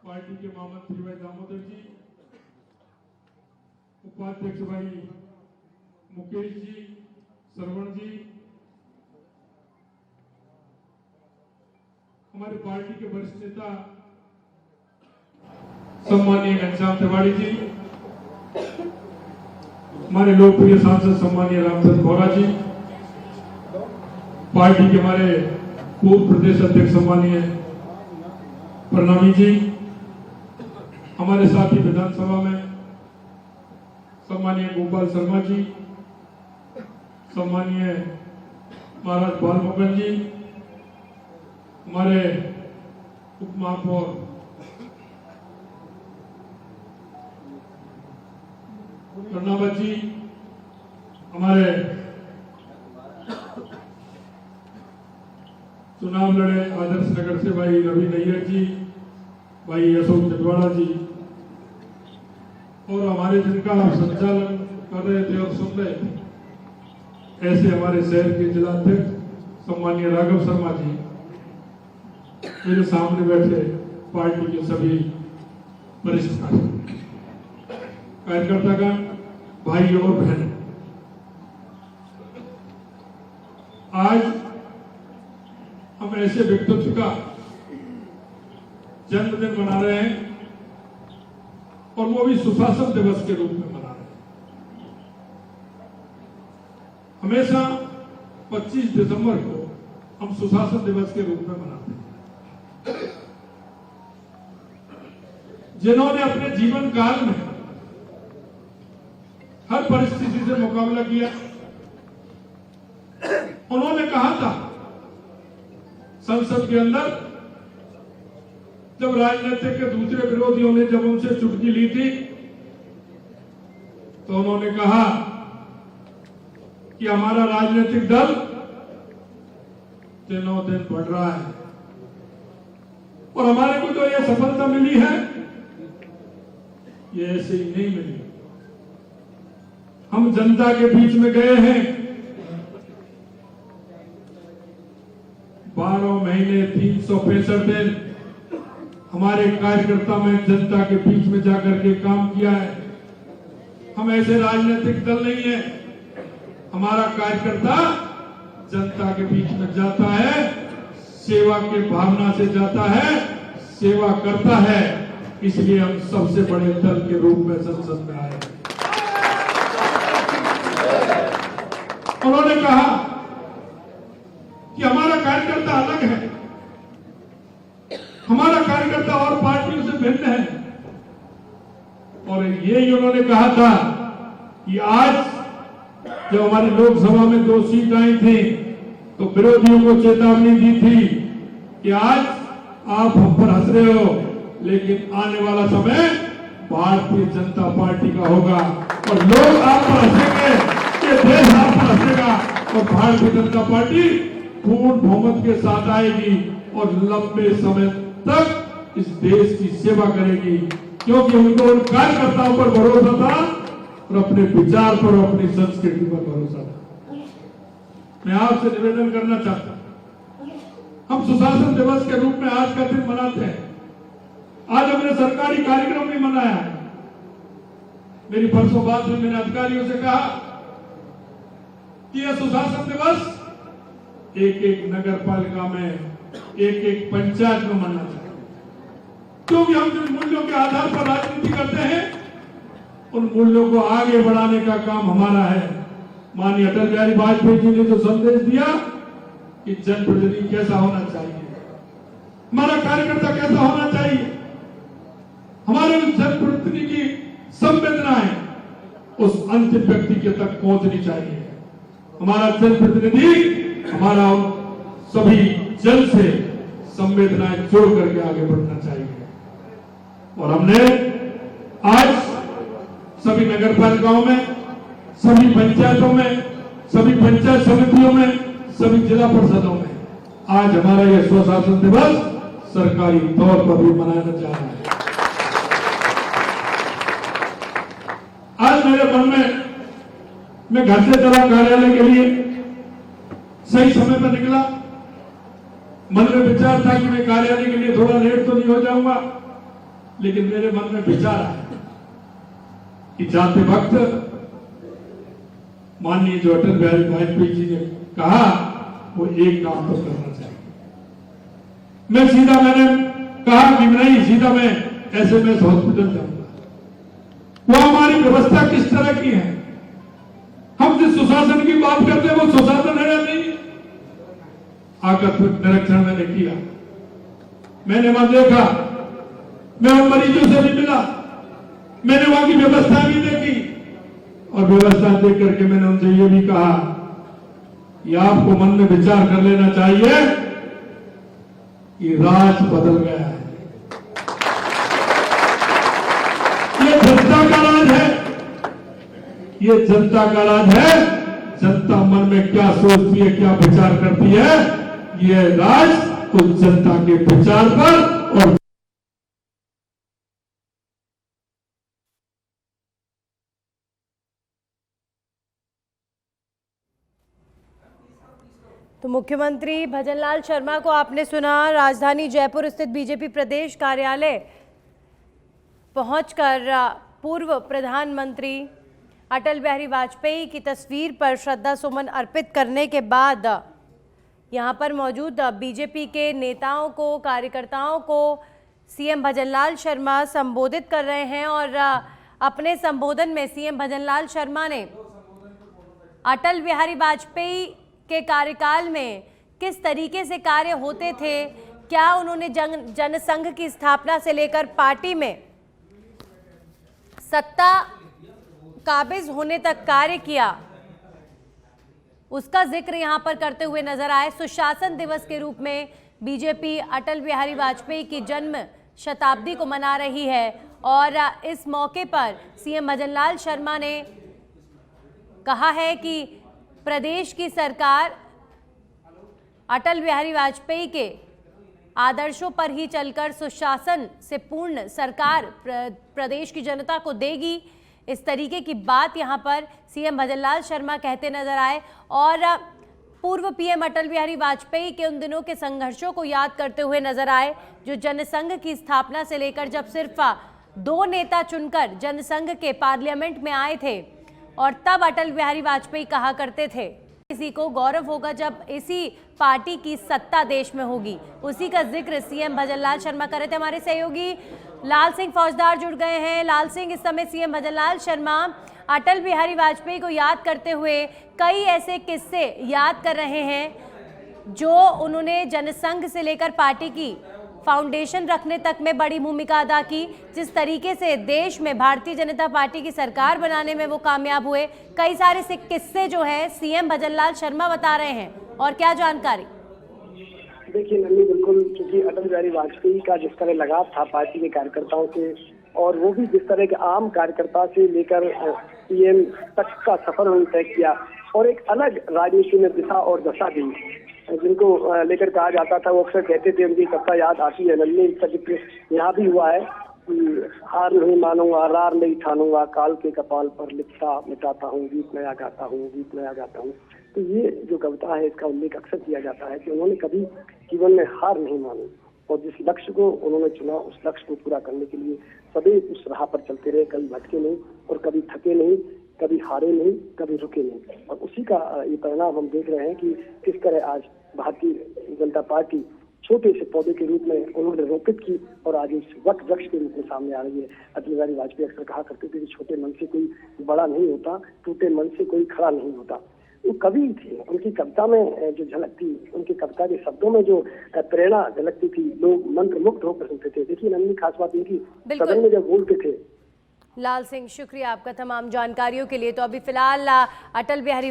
Party के महामंत्री भाई दामोदर जी, उपाध्यक्ष भाई मुकेश जी, श्रवण जी, हमारी पार्टी के वरिष्ठ नेता सम्मानीय घनश्याम तिवारी जी, हमारे लोकप्रिय सांसद सम्मानीय रामचंद्र गौरा जी, पार्टी के हमारे पूर्व प्रदेश अध्यक्ष सम्मानीय प्रणामी जी, हमारे साथी विधानसभा में सम्मानीय गोपाल शर्मा जी, सम्मानीय महाराज बालमोहन जी, हमारे उप महापौर कर्णावत जी, हमारे चुनाव लड़े आदर्श नगर से भाई रवि नैयर जी, भाई अशोक चटवाड़ा जी, और हमारे जिनका संचालन कर रहे थे और सुन रहे थे ऐसे हमारे शहर के जिला अध्यक्ष सम्मानीय राघव शर्मा जी, मेरे सामने बैठे पार्टी के सभी वरिष्ठ कार्यकर्तागण, भाई और बहन, आज हम ऐसे व्यक्तित्व का जन्मदिन मना रहे हैं और वो भी सुशासन दिवस के रूप में मना रहे हैं। हमेशा 25 दिसंबर को हम सुशासन दिवस के रूप में मनाते हैं। जिन्होंने अपने जीवन काल में हर परिस्थिति से मुकाबला किया, उन्होंने कहा था संसद के अंदर, जब राजनीतिक के दूसरे विरोधियों ने जब उनसे चुटकी ली थी, तो उन्होंने कहा कि हमारा राजनीतिक दल दिनों दिन बढ़ रहा है और हमारे को जो यह सफलता मिली है ये ऐसे ही नहीं मिली। हम जनता के बीच में गए हैं, 12 महीने 365 दिन हमारे कार्यकर्ता में जनता के बीच में जाकर के काम किया है। हम ऐसे राजनीतिक दल नहीं है, हमारा कार्यकर्ता जनता के बीच में जाता है, सेवा के भावना से जाता है, सेवा करता है, इसलिए हम सबसे बड़े दल के रूप में संसद में आए। उन्होंने कहा कि हमारा कार्यकर्ता अलग है, हमारा कार्यकर्ता और पार्टियों से भिन्न है, और यही उन्होंने कहा था कि आज जब हमारी लोकसभा में 2 सीट आई थी तो विरोधियों को चेतावनी दी थी कि आज आप हम पर हंस रहे हो, लेकिन आने वाला समय भारतीय जनता पार्टी का होगा और लोग आप पर हंसेंगे, ये देश आप पर हंसेगा और भारतीय जनता पार्टी पूर्ण बहुमत के साथ आएगी और लंबे समय तक इस देश की सेवा करेगी, क्योंकि उनको उन कार्यकर्ताओं पर भरोसा था और अपने विचार पर और अपनी संस्कृति पर भरोसा था। मैं आपसे निवेदन करना चाहता हूं, हम सुशासन दिवस के रूप में आज का दिन मनाते हैं। आज हमने सरकारी कार्यक्रम भी मनाया है। मेरी परसों बात में मैंने अधिकारियों से कहा कि यह सुशासन दिवस एक एक नगर पालिका में, एक एक पंचायत में मनाना चाहिए, क्योंकि हम जिन मूल्यों के आधार पर राजनीति करते हैं उन मूल्यों को आगे बढ़ाने का काम हमारा है। माननीय अटल बिहारी वाजपेयी जी ने जो संदेश दिया कि जनप्रतिनिधि कैसा होना चाहिए, हमारा कार्यकर्ता कैसा होना चाहिए, हमारे जनप्रतिनिधि की संवेदनाएं उस अंतिम व्यक्ति के तक पहुंचनी चाहिए। हमारा जनप्रतिनिधि हमारा सभी जन से संवेदनाएं जोड़ करके आगे बढ़ना चाहिए। और हमने आज सभी नगर पालिकाओं में, सभी पंचायतों में, सभी पंचायत समितियों में, सभी जिला परिषदों में आज हमारा यह स्वशासन दिवस सरकारी तौर पर भी मनाया जा रहा है। आज मेरे मन में, मैं घर से चला कार्यालय के लिए, सही समय पर निकला, मन में विचार था कि मैं कार्यालय के लिए थोड़ा लेट तो नहीं हो जाऊंगा, लेकिन मेरे मन में विचार आया कि जाते वक्त माननीय जो अटल बिहारी वाजपेयी जी ने कहा वो एक काम तो करना चाहिए। मैंने कहा कि नहीं, सीधा मैं SMS हॉस्पिटल जाऊंगा। वो हमारी व्यवस्था किस तरह की है, हम जिस सुशासन की बात करते हैं वो सुशासन है या नहीं। आकर निरीक्षण मैंने किया, मैंने वहां देखा, मैं उन मरीजों से भी मिला, मैंने वहां की व्यवस्था भी देखी और व्यवस्था देख करके मैंने उनसे ये भी कहा कि आपको मन में विचार कर लेना चाहिए कि राज बदल गया है, ये जनता का राज है, ये जनता का राज है। जनता मन में क्या सोचती है, क्या विचार करती है, ये राज उस जनता के विचार पर और तो मुख्यमंत्री भजनलाल शर्मा को आपने सुना। राजधानी जयपुर स्थित बीजेपी प्रदेश कार्यालय पहुंचकर पूर्व प्रधानमंत्री अटल बिहारी वाजपेयी की तस्वीर पर श्रद्धा सुमन अर्पित करने के बाद यहां पर मौजूद बीजेपी के नेताओं को, कार्यकर्ताओं को सीएम भजनलाल शर्मा संबोधित कर रहे हैं। और अपने संबोधन में सीएम भजनलाल शर्मा ने अटल बिहारी वाजपेयी के कार्यकाल में किस तरीके से कार्य होते थे, क्या उन्होंने जनसंघ की स्थापना से लेकर पार्टी में सत्ता काबिज होने तक कार्य किया, उसका जिक्र यहां पर करते हुए नजर आए। सुशासन दिवस के रूप में बीजेपी अटल बिहारी वाजपेयी की जन्म शताब्दी को मना रही है और इस मौके पर सीएम भजनलाल शर्मा ने कहा है कि प्रदेश की सरकार अटल बिहारी वाजपेयी के आदर्शों पर ही चलकर सुशासन से पूर्ण सरकार प्रदेश की जनता को देगी। इस तरीके की बात यहां पर सीएम भजनलाल शर्मा कहते नजर आए और पूर्व पीएम अटल बिहारी वाजपेयी के उन दिनों के संघर्षों को याद करते हुए नजर आए, जो जनसंघ की स्थापना से लेकर जब सिर्फ 2 नेता चुनकर जनसंघ के पार्लियामेंट में आए थे और तब अटल बिहारी वाजपेयी कहा करते थे, किसी को गौरव होगा जब इसी पार्टी की सत्ता देश में होगी। उसी का जिक्र सीएम भजनलाल शर्मा कर रहे थे। हमारे सहयोगी लाल सिंह फौजदार जुड़ गए हैं। लाल सिंह, इस समय सीएम भजनलाल शर्मा अटल बिहारी वाजपेयी को याद करते हुए कई ऐसे किस्से याद कर रहे हैं जो उन्होंने जनसंघ से लेकर पार्टी की फाउंडेशन रखने तक में बड़ी भूमिका अदा की, जिस तरीके से देश में भारतीय जनता पार्टी की सरकार बनाने में वो कामयाब हुए। कई सारे से किस्से जो है सीएम भजनलाल शर्मा बता रहे हैं, और क्या जानकारी? देखिए नन्नी, बिल्कुल, क्योंकि अटल बिहारी वाजपेयी का जिस तरह लगाव था पार्टी के कार्यकर्ताओं से, और वो भी जिस तरह के आम कार्यकर्ता से लेकर पीएम तक का सफर उन्होंने तय किया और एक अलग राजनीति में दिशा और दशा दी, जिनको लेकर कहा जाता था, वो अक्सर कहते थे, उनकी कविता याद आती है नन्नी, इसका जिक्र यहाँ भी हुआ है कि हार नहीं मानूंगा, रार नहीं ठानूंगा, काल के कपाल पर लिखता मिटाता हूँ, गीत नया गाता हूँ, गीत नया गाता हूँ। तो ये जो कविता है, इसका उल्लेख अक्सर किया जाता है कि उन्होंने कभी जीवन में हार नहीं मानी और जिस लक्ष्य को उन्होंने चुना उस लक्ष्य को पूरा करने के लिए सदैव उस राह पर चलते रहे, कभी भटके नहीं और कभी थके नहीं, कभी हारे नहीं, कभी रुके नहीं। और उसी का ये परिणाम हम देख रहे हैं कि किस तरह आज भारतीय जनता पार्टी छोटे से पौधे के रूप में उन्होंने रोपित की और आज इस वृक्ष के रूप में सामने आ रही है। अटल बिहारी वाजपेयी अक्सर कहा करते थे कि छोटे मन से कोई बड़ा नहीं होता, टूटे मन से कोई खड़ा नहीं होता। वो कवि थे, उनकी कविता में जो झलकती, उनकी कविता के शब्दों में जो प्रेरणा झलकती थी, लोग मंत्र मुग्ध होकर सुनते थे। देखिए नन्नी, खास बात इनकी सदन में जब बोलते थे। लाल सिंह, शुक्रिया आपका तमाम जानकारियों के लिए। तो अभी फिलहाल अटल बिहारी